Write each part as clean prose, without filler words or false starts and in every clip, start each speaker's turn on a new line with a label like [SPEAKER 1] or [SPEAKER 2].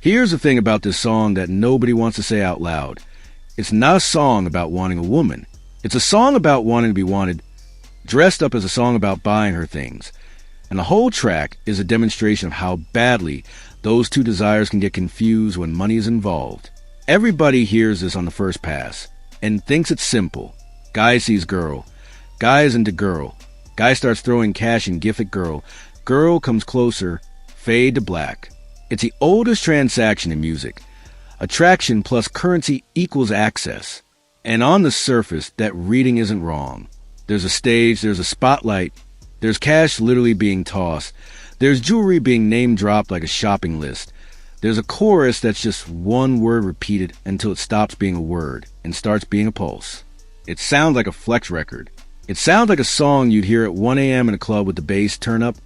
[SPEAKER 1] Here's the thing about this song that nobody wants to say out loud. It's not a song about wanting a woman. It's a song about wanting to be wanted, dressed up as a song about buying her things. And the whole track is a demonstration of how badly those two desires can get confused when money is involved. Everybody hears this on the first pass and thinks it's simple. Guy sees girl. Guy is into girl. Guy starts throwing cash and gift at girl. Girl comes closer. Fade to black. It's the oldest transaction in music. Attraction plus currency equals access. And on the surface, that reading isn't wrong. There's a stage, there's a spotlight, there's cash literally being tossed, there's jewelry being name-dropped like a shopping list. There's a chorus that's just one word repeated until it stops being a word and starts being a pulse. It sounds like a flex record. It sounds like a song you'd hear at 1 a.m. in a club with the bass turn up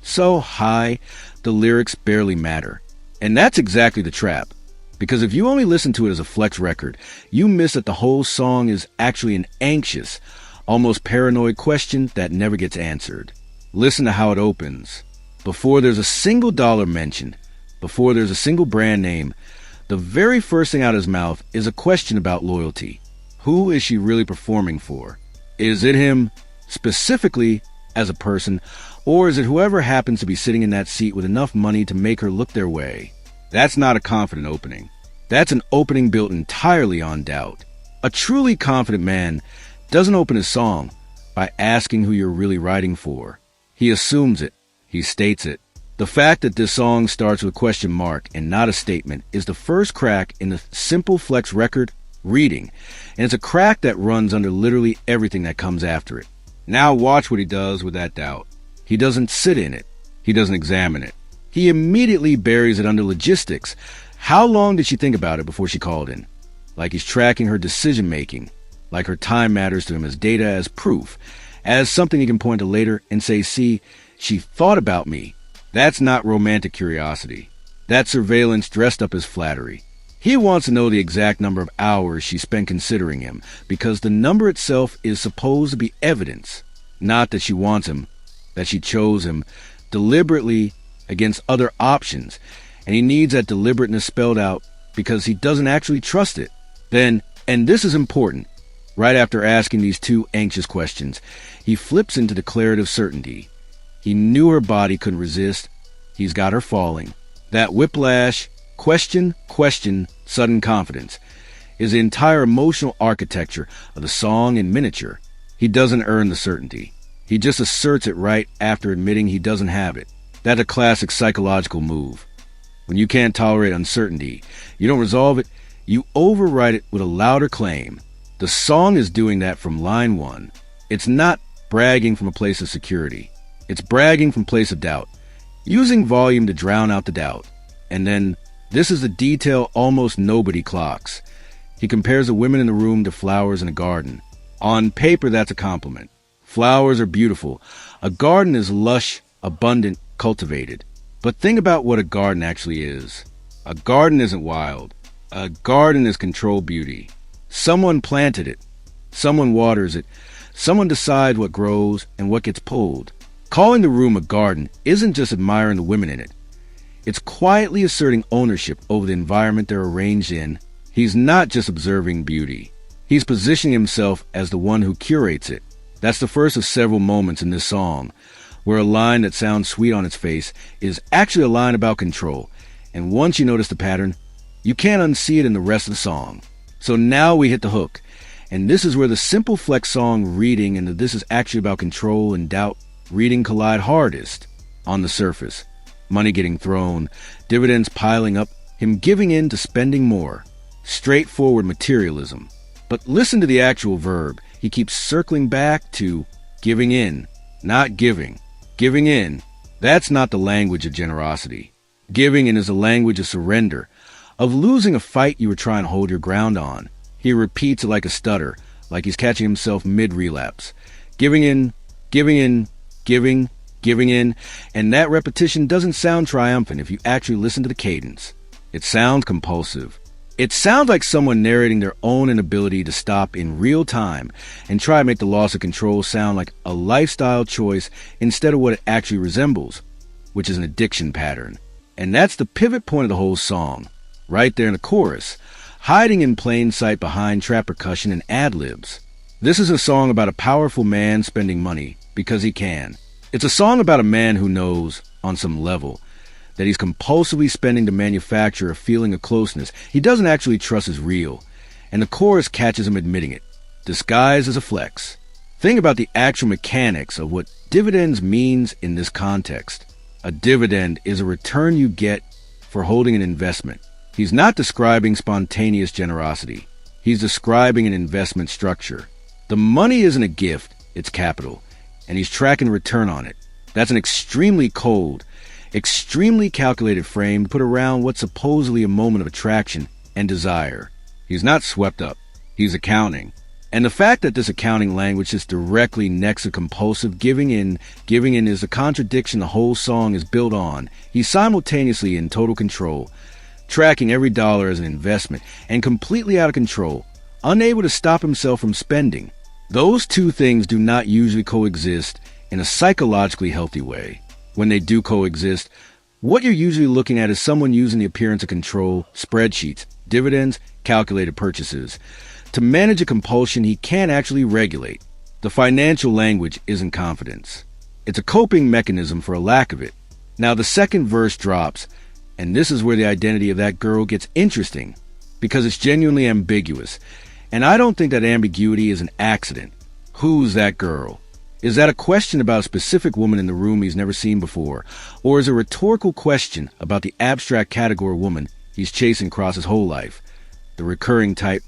[SPEAKER 1] so high, the lyrics barely matter. And that's exactly the trap. Because if you only listen to it as a flex record, you miss that the whole song is actually an anxious, almost paranoid question that never gets answered. Listen to how it opens. Before there's a single dollar mentioned, before there's a single brand name, the very first thing out of his mouth is a question about loyalty. Who is she really performing for? Is it him specifically as a person, or is it whoever happens to be sitting in that seat with enough money to make her look their way? That's not a confident opening. That's an opening built entirely on doubt. A truly confident man doesn't open his song by asking who you're really writing for. He assumes it. He states it. The fact that this song starts with a question mark and not a statement is the first crack in the simple flex record reading, and it's a crack that runs under literally everything that comes after it. Now watch what he does with that doubt. He doesn't sit in it. He doesn't examine it. He immediately buries it under logistics. How long did she think about it before she called in? Like he's tracking her decision-making. Like her time matters to him as data, as proof. As something he can point to later and say, see, she thought about me. That's not romantic curiosity. That's surveillance dressed up as flattery. He wants to know the exact number of hours she spent considering him, because the number itself is supposed to be evidence. Not that she wants him, that she chose him deliberately against other options, and he needs that deliberateness spelled out because he doesn't actually trust it. Then, and this is important, right after asking these two anxious questions, he flips into declarative certainty. He knew her body couldn't resist. He's got her falling. That whiplash, question, sudden confidence, is the entire emotional architecture of the song in miniature. He doesn't earn the certainty. He just asserts it right after admitting he doesn't have it. That's a classic psychological move. When you can't tolerate uncertainty, you don't resolve it, you override it with a louder claim. The song is doing that from line 1. It's not bragging from a place of security. It's bragging from a place of doubt, using volume to drown out the doubt. And then, this is the detail almost nobody clocks. He compares the women in the room to flowers in a garden. On paper, that's a compliment. Flowers are beautiful. A garden is lush, abundant, cultivated. But think about what a garden actually is. A garden isn't wild. A garden is controlled beauty. Someone planted it. Someone waters it. Someone decides what grows and what gets pulled. Calling the room a garden isn't just admiring the women in it. It's quietly asserting ownership over the environment they're arranged in. He's not just observing beauty. He's positioning himself as the one who curates it. That's the first of several moments in this song, where a line that sounds sweet on its face is actually a line about control. And once you notice the pattern, you can't unsee it in the rest of the song. So now we hit the hook. And this is where the simple flex song reading and the this is actually about control and doubt reading collide hardest. On the surface, money getting thrown, dividends piling up, him giving in to spending more. Straightforward materialism. But listen to the actual verb. He keeps circling back to giving in, not giving. Giving in, that's not the language of generosity. Giving in is the language of surrender, of losing a fight you were trying to hold your ground on. He repeats it like a stutter, like he's catching himself mid-relapse. Giving in, giving, giving in, and that repetition doesn't sound triumphant if you actually listen to the cadence. It sounds compulsive. It sounds like someone narrating their own inability to stop in real time and try to make the loss of control sound like a lifestyle choice instead of what it actually resembles, which is an addiction pattern. And that's the pivot point of the whole song, right there in the chorus, hiding in plain sight behind trap percussion and ad-libs. This is a song about a powerful man spending money because he can. It's a song about a man who knows, on some level, that he's compulsively spending to manufacture a feeling of closeness he doesn't actually trust is real, and the chorus catches him admitting it, disguised as a flex. Think about the actual mechanics of what dividends means in this context. A dividend is a return you get for holding an investment. He's not describing spontaneous generosity. He's describing an investment structure. The money isn't a gift, it's capital, and he's tracking return on it. That's an extremely cold, extremely calculated frame to put around what's supposedly a moment of attraction and desire. He's not swept up. He's accounting. And the fact that this accounting language is directly next to compulsive giving in is a contradiction the whole song is built on. He's simultaneously in total control, tracking every dollar as an investment, and completely out of control, unable to stop himself from spending. Those two things do not usually coexist in a psychologically healthy way. When they do coexist, what you're usually looking at is someone using the appearance of control, spreadsheets, dividends, calculated purchases, to manage a compulsion he can't actually regulate. The financial language isn't confidence. It's a coping mechanism for a lack of it. Now the second verse drops, and this is where the identity of that girl gets interesting, because it's genuinely ambiguous. And I don't think that ambiguity is an accident. Who's that girl? Is that a question about a specific woman in the room he's never seen before? Or is it a rhetorical question about the abstract category woman he's chasing across his whole life? The recurring type,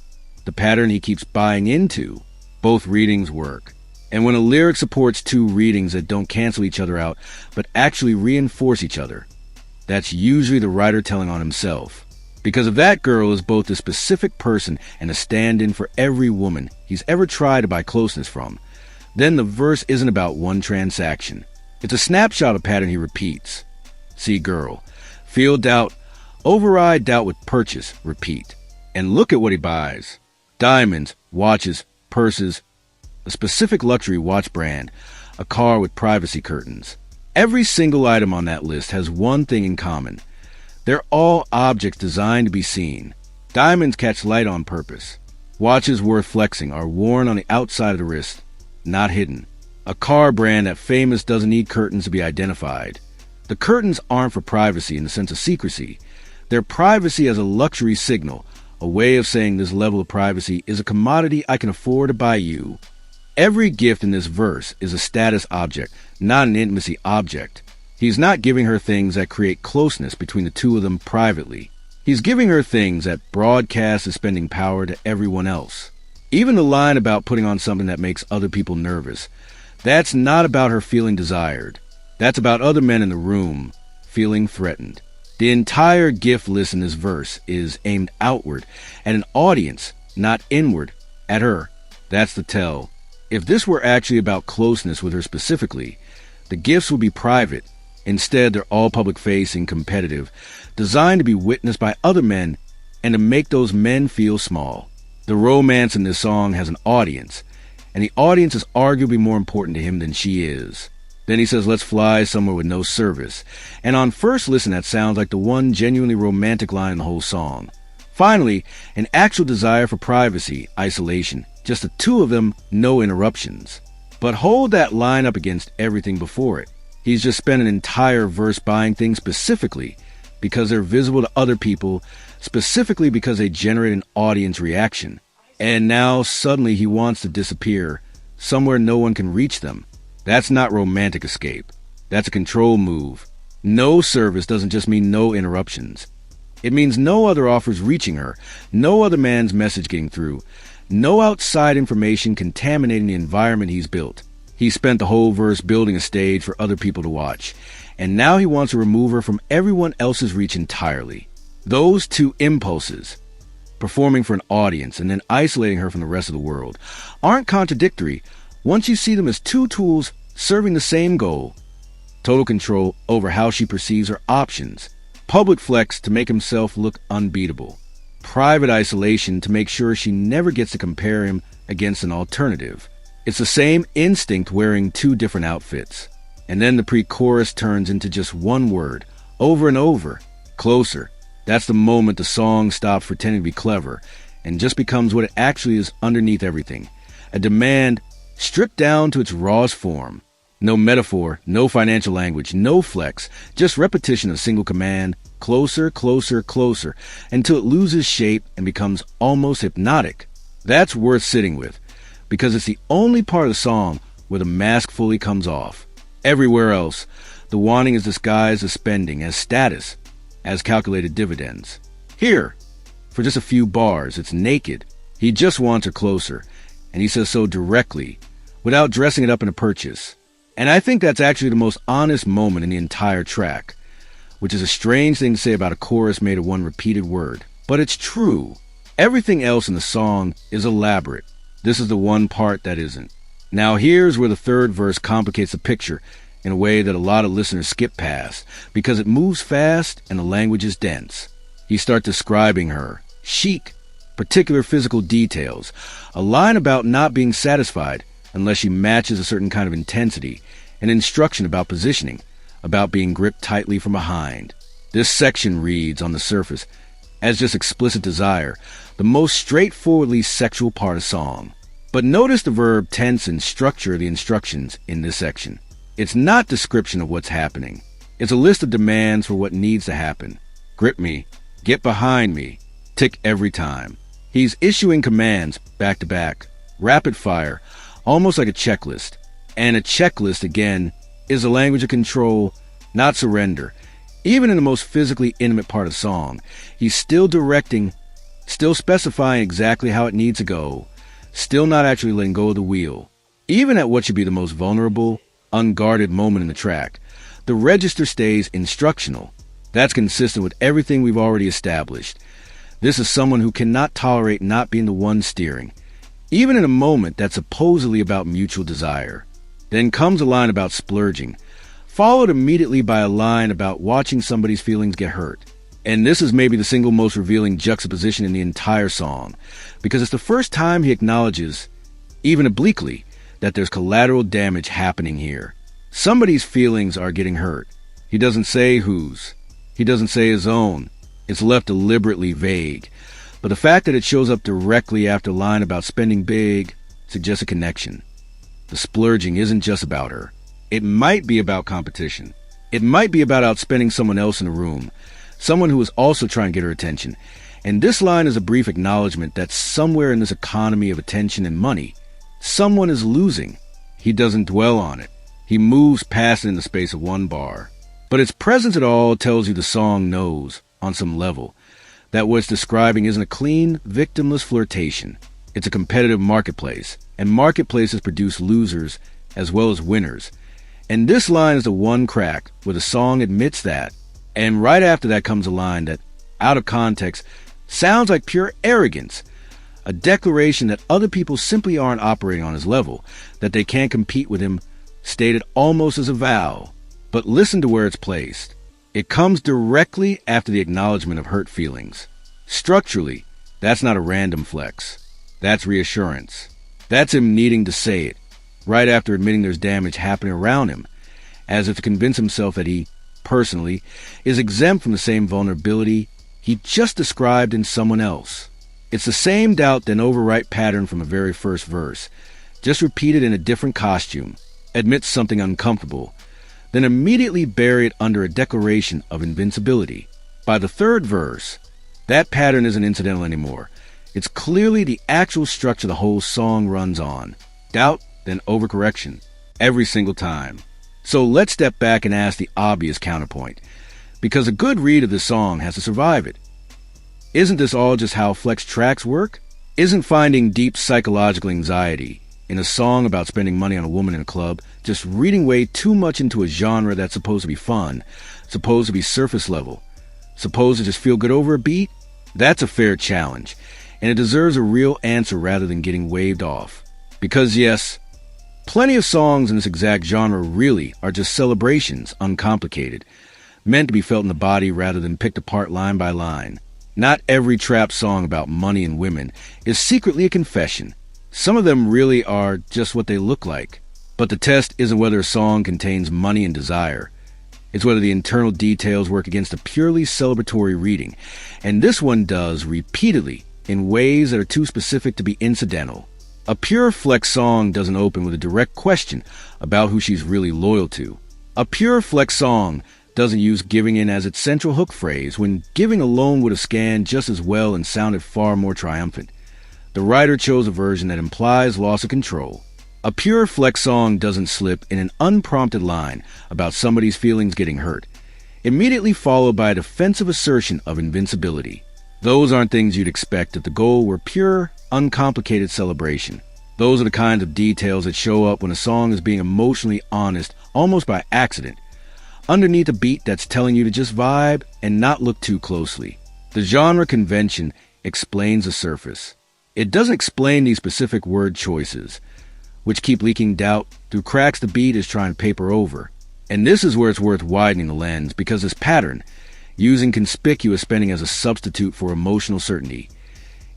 [SPEAKER 1] the pattern he keeps buying into. Both readings work. And when a lyric supports two readings that don't cancel each other out, but actually reinforce each other, that's usually the writer telling on himself. Because if that girl is both a specific person and a stand-in for every woman he's ever tried to buy closeness from, then the verse isn't about one transaction. It's a snapshot of a pattern he repeats. See girl. Feel doubt. Override doubt with purchase. Repeat. And look at what he buys. Diamonds, watches, purses, a specific luxury watch brand, a car with privacy curtains. Every single item on that list has one thing in common. They're all objects designed to be seen. Diamonds catch light on purpose. Watches worth flexing are worn on the outside of the wrist, not hidden. A car brand that famous doesn't need curtains to be identified. The curtains aren't for privacy in the sense of secrecy. They're privacy as a luxury signal, a way of saying this level of privacy is a commodity I can afford to buy you. Every gift in this verse is a status object, not an intimacy object. He's not giving her things that create closeness between the two of them privately. He's giving her things that broadcast his spending power to everyone else. Even the line about putting on something that makes other people nervous, that's not about her feeling desired. That's about other men in the room feeling threatened. The entire gift list in this verse is aimed outward at an audience, not inward at her. That's the tell. If this were actually about closeness with her specifically, the gifts would be private. Instead, they're all public-facing, competitive, designed to be witnessed by other men and to make those men feel small. The romance in this song has an audience, and the audience is arguably more important to him than she is. Then he says, let's fly somewhere with no service. And on first listen, that sounds like the one genuinely romantic line in the whole song. Finally, an actual desire for privacy, isolation. Just the two of them, no interruptions. But hold that line up against everything before it. He's just spent an entire verse buying things specifically because they're visible to other people, specifically because they generate an audience reaction. And now suddenly he wants to disappear, somewhere no one can reach them. That's not romantic escape. That's a control move. No service doesn't just mean no interruptions. It means no other offers reaching her, no other man's message getting through, no outside information contaminating the environment he's built. He spent the whole verse building a stage for other people to watch, and now he wants to remove her from everyone else's reach entirely. Those two impulses, performing for an audience and then isolating her from the rest of the world, aren't contradictory once you see them as two tools serving the same goal: total control over how she perceives her options, public flex to make himself look unbeatable, private isolation to make sure she never gets to compare him against an alternative. It's the same instinct wearing two different outfits. And then the pre-chorus turns into just one word, over and over, Closer. That's the moment the song stops pretending to be clever and just becomes what it actually is underneath everything. A demand stripped down to its rawest form. No metaphor, no financial language, no flex, just repetition of a single command, closer, closer, closer, until it loses shape and becomes almost hypnotic. That's worth sitting with, because it's the only part of the song where the mask fully comes off. Everywhere else, the wanting is disguised as spending, as status, as calculated dividends. Here, for just a few bars, it's naked. He just wants her closer, and he says so directly, without dressing it up in a purchase. And I think that's actually the most honest moment in the entire track, which is a strange thing to say about a chorus made of one repeated word. But it's true. Everything else in the song is elaborate. This is the one part that isn't. Now here's where the third verse complicates the picture in a way that a lot of listeners skip past, because it moves fast and the language is dense. He starts describing her, chic, particular physical details, a line about not being satisfied unless she matches a certain kind of intensity, an instruction about positioning, about being gripped tightly from behind. This section reads, on the surface, as just explicit desire, the most straightforwardly sexual part of song. But notice the verb tense and structure of the instructions in this section. It's not description of what's happening. It's a list of demands for what needs to happen. Grip me, get behind me, tick every time. He's issuing commands back to back, rapid fire, almost like a checklist. And a checklist, again, is a language of control, not surrender. Even in the most physically intimate part of the song, he's still directing, still specifying exactly how it needs to go, still not actually letting go of the wheel. Even at what should be the most vulnerable, unguarded moment in the track, the register stays instructional. That's consistent with everything we've already established. This is someone who cannot tolerate not being the one steering, even in a moment that's supposedly about mutual desire. Then comes a line about splurging, followed immediately by a line about watching somebody's feelings get hurt. And this is maybe the single most revealing juxtaposition in the entire song, because it's the first time he acknowledges, even obliquely, that there's collateral damage happening here. Somebody's feelings are getting hurt. He doesn't say whose. He doesn't say his own. It's left deliberately vague. But the fact that it shows up directly after a line about spending big suggests a connection. The splurging isn't just about her. It might be about competition. It might be about outspending someone else in the room, someone who is also trying to get her attention. And this line is a brief acknowledgement that somewhere in this economy of attention and money, someone is losing. He doesn't dwell on it. He moves past it in the space of one bar. But its presence at all tells you the song knows, on some level, that what it's describing isn't a clean, victimless flirtation. It's a competitive marketplace, and marketplaces produce losers as well as winners. And this line is the one crack where the song admits that, and right after that comes a line that, out of context, sounds like pure arrogance, a declaration that other people simply aren't operating on his level, that they can't compete with him, stated almost as a vow. But listen to where it's placed. It comes directly after the acknowledgement of hurt feelings. Structurally, that's not a random flex. That's reassurance. That's him needing to say it, right after admitting there's damage happening around him, as if to convince himself that he, personally, is exempt from the same vulnerability he just described in someone else. It's the same doubt then overwrite pattern from the very first verse, just repeated in a different costume, admits something uncomfortable, then immediately bury it under a declaration of invincibility. By the third verse, that pattern isn't incidental anymore. It's clearly the actual structure the whole song runs on. Doubt, then overcorrection, every single time. So let's step back and ask the obvious counterpoint, because a good read of the song has to survive it. Isn't this all just how flex tracks work? Isn't finding deep psychological anxiety in a song about spending money on a woman in a club just reading way too much into a genre that's supposed to be fun, supposed to be surface level, supposed to just feel good over a beat? That's a fair challenge, and it deserves a real answer rather than getting waved off. Because yes, plenty of songs in this exact genre really are just celebrations, uncomplicated, meant to be felt in the body rather than picked apart line by line. Not every trap song about money and women is secretly a confession. Some of them really are just what they look like. But the test isn't whether a song contains money and desire. It's whether the internal details work against a purely celebratory reading, and this one does repeatedly in ways that are too specific to be incidental. A pure Flex song doesn't open with a direct question about who she's really loyal to. A pure Flex song doesn't use giving in as its central hook phrase when giving alone would have scanned just as well and sounded far more triumphant. The writer chose a version that implies loss of control. A pure Flex song doesn't slip in an unprompted line about somebody's feelings getting hurt, immediately followed by a defensive assertion of invincibility. Those aren't things you'd expect if the goal were pure, uncomplicated celebration. Those are the kinds of details that show up when a song is being emotionally honest almost by accident, underneath a beat that's telling you to just vibe and not look too closely. The genre convention explains the surface. It doesn't explain these specific word choices, which keep leaking doubt through cracks the beat is trying to paper over. And this is where it's worth widening the lens, because this pattern, using conspicuous spending as a substitute for emotional certainty,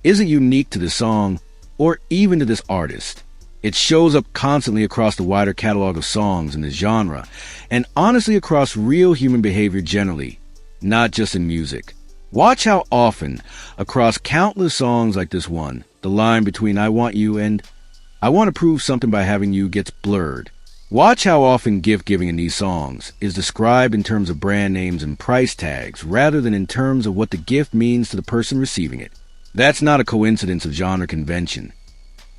[SPEAKER 1] isn't unique to this song or even to this artist. It shows up constantly across the wider catalog of songs in this genre, and honestly across real human behavior generally, not just in music. Watch how often, across countless songs like this one, the line between I want you and I want to prove something by having you gets blurred. Watch how often gift-giving in these songs is described in terms of brand names and price tags rather than in terms of what the gift means to the person receiving it. That's not a coincidence of genre convention.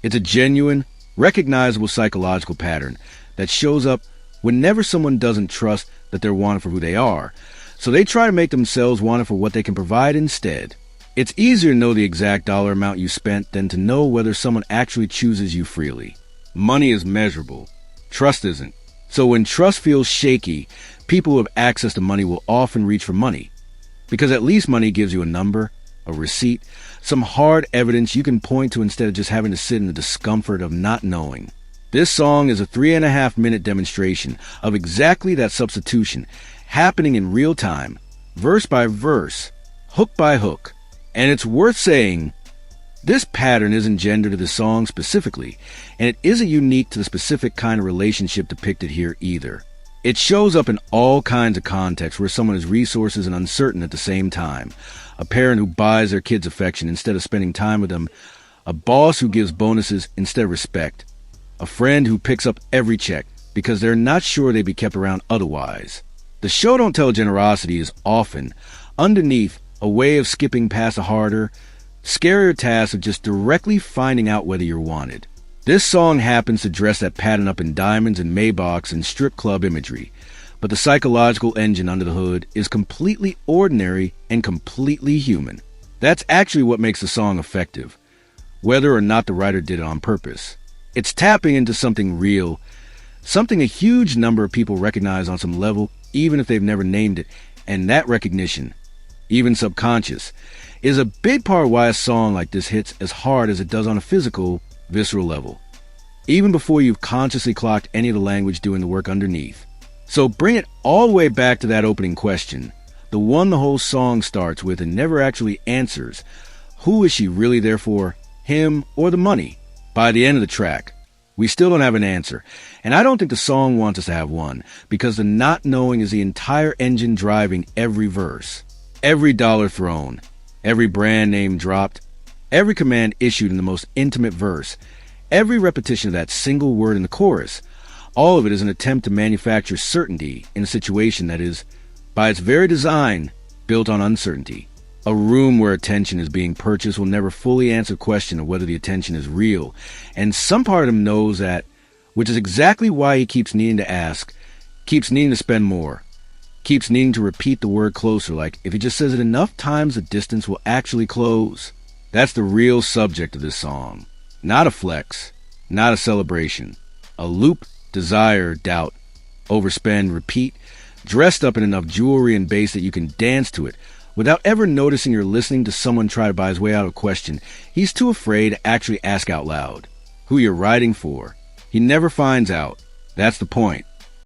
[SPEAKER 1] It's a genuine, recognizable psychological pattern that shows up whenever someone doesn't trust that they're wanted for who they are, so they try to make themselves wanted for what they can provide instead. It's easier to know the exact dollar amount you spent than to know whether someone actually chooses you freely. Money is measurable. Trust isn't. So when trust feels shaky, people who have access to money will often reach for money, because at least money gives you a number, a receipt, some hard evidence you can point to instead of just having to sit in the discomfort of not knowing. This song is a 3.5-minute demonstration of exactly that substitution, happening in real time, verse by verse, hook by hook. And it's worth saying, this pattern isn't gendered to the song specifically, and it isn't unique to the specific kind of relationship depicted here either. It shows up in all kinds of contexts where someone is resources and uncertain at the same time. A parent who buys their kids affection instead of spending time with them. A boss who gives bonuses instead of respect. A friend who picks up every check because they're not sure they'd be kept around otherwise. The show don't tell generosity is often, underneath, a way of skipping past a harder, scarier task of just directly finding out whether you're wanted. This song happens to dress that pattern up in diamonds and Maybachs and strip club imagery, but the psychological engine under the hood is completely ordinary and completely human. That's actually what makes the song effective, whether or not the writer did it on purpose. It's tapping into something real, something a huge number of people recognize on some level, even if they've never named it, and that recognition, even subconscious, is a big part of why a song like this hits as hard as it does on a physical, visceral level, even before you've consciously clocked any of the language doing the work underneath. So bring it all the way back to that opening question, the one the whole song starts with and never actually answers. Who is she really there for, him or the money? By the end of the track, we still don't have an answer, and I don't think the song wants us to have one, because the not knowing is the entire engine driving every verse. Every dollar thrown, every brand name dropped, every command issued in the most intimate verse, every repetition of that single word in the chorus, all of it is an attempt to manufacture certainty in a situation that is, by its very design, built on uncertainty. A room where attention is being purchased will never fully answer the question of whether the attention is real, and some part of him knows that, which is exactly why he keeps needing to ask, keeps needing to spend more, keeps needing to repeat the word closer, like if he just says it enough times the distance will actually close. That's the real subject of this song. Not a flex, not a celebration. A loop, desire, doubt, overspend, repeat, dressed up in enough jewelry and bass that you can dance to it, without ever noticing you're listening to someone try to buy his way out of a question he's too afraid to actually ask out loud. Who you're writing for. He never finds out. That's the point.